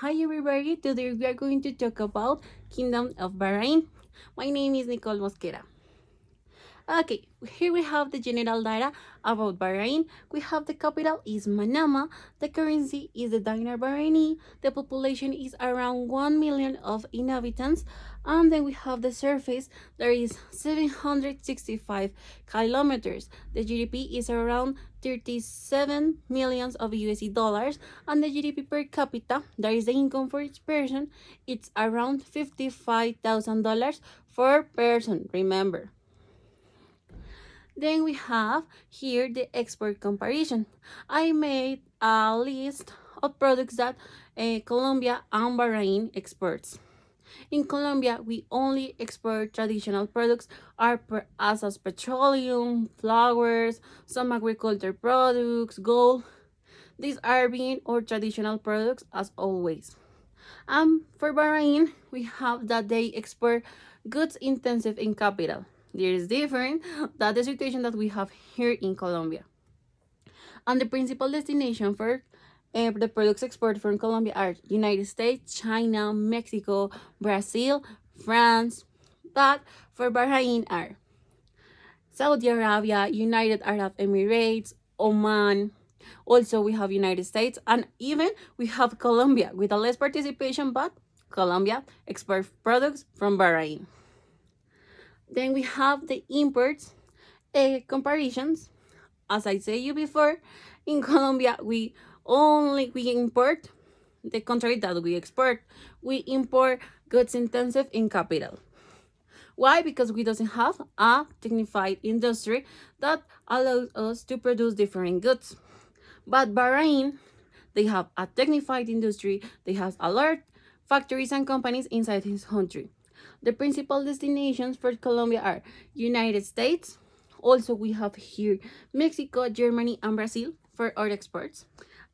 Hi everybody, today we are going to talk about Kingdom of Bahrain. My name is Nicole Mosquera. Okay, here we have the general data about Bahrain. We have the capital is Manama, the currency is the dinar Bahraini, the population is around 1 million of inhabitants, and then we have the surface, there is 765 kilometers. The GDP is around 37 millions of USD dollars, and the GDP per capita, that is the income for each person, it's around $55,000 per person, remember. Then we have here the export comparison. I made a list of products that Colombia and Bahrain exports. In Colombia, we only export traditional products as petroleum, flowers, some agriculture products, gold. These are being our traditional products as always. For Bahrain, we have that they export goods intensive in capital. There is different than the situation that we have here in Colombia. And the principal destination for the products exported from Colombia are United States, China, Mexico, Brazil, France. But for Bahrain are Saudi Arabia, United Arab Emirates, Oman. Also, we have United States, and even we have Colombia with a less participation, but Colombia export products from Bahrain. Then we have the imports comparisons. As I said you before, in Colombia we import the contrary that we export. We import goods intensive in capital. Why? Because we doesn't have a technified industry that allows us to produce different goods. But Bahrain, they have a technified industry. They have a lot factories and companies inside his country. The principal destinations for Colombia are United States. Also, we have here Mexico, Germany, and Brazil for our exports.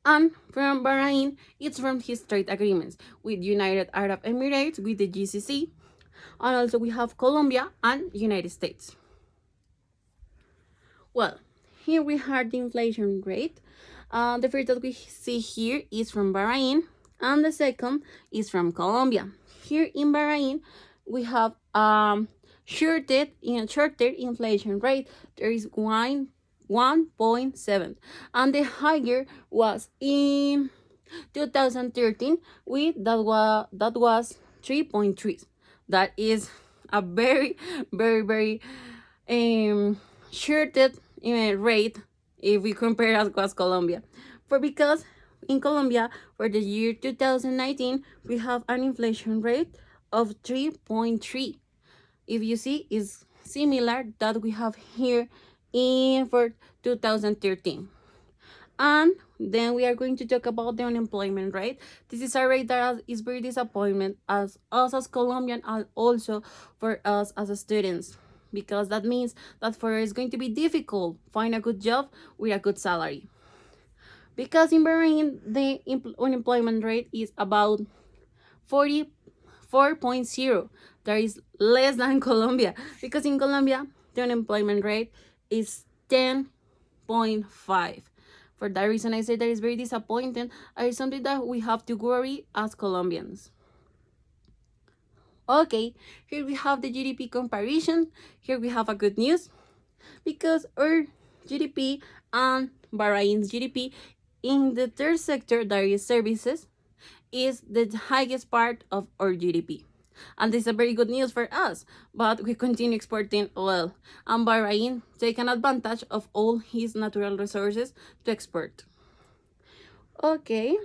And from Bahrain, it's from his trade agreements with United Arab Emirates, with the GCC. And also we have Colombia and United States. Well, here we have the inflation rate. The first that we see here is from Bahrain, and the second is from Colombia. Here in Bahrain, we have shorter inflation rate. There is 1.7, and the higher was in 2013 that was 3.3. That is a very shorted rate if we compare as was Colombia. Because in Colombia for the year 2019 we have an inflation rate of 3.3. If you see, is similar that we have here for 2013. And then we are going to talk about the unemployment rate. This is a rate that is very disappointment as us as Colombian and also for us as students, because that means that for us it's going to be difficult find a good job with a good salary. Because in Bahrain the unemployment rate is about 44.0. That is less than Colombia, because in Colombia the unemployment rate is 10.5. For that reason, I say that is very disappointing. It's something that we have to worry as Colombians. Okay, here we have the GDP comparison. Here we have a good news, because our GDP and Bahrain's GDP in the third sector, that is services, is the highest part of our GDP. And this is a very good news for us, but we continue exporting oil, and Bahrain taking advantage of all his natural resources to export. Okay,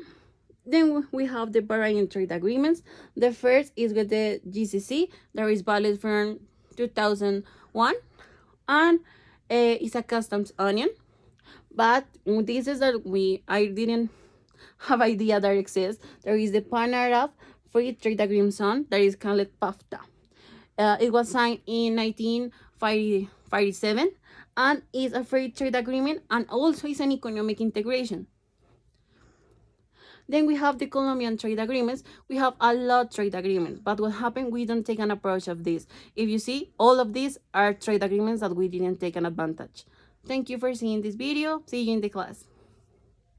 then we have the Bahrain trade agreements. The first is with the GCC, that is valid from 2001, and it's a customs union. But this is that I didn't have idea that exists. There is the Pan-Arab Free Trade Agreement Zone, that is called PAFTA. It was signed in 1957 and is a free trade agreement, and also is an economic integration. Then we have the Colombian trade agreements. We have a lot of trade agreements, but what happened, we don't take an approach of this. If you see, all of these are trade agreements that we didn't take an advantage. Thank you for seeing this video. See you in the class.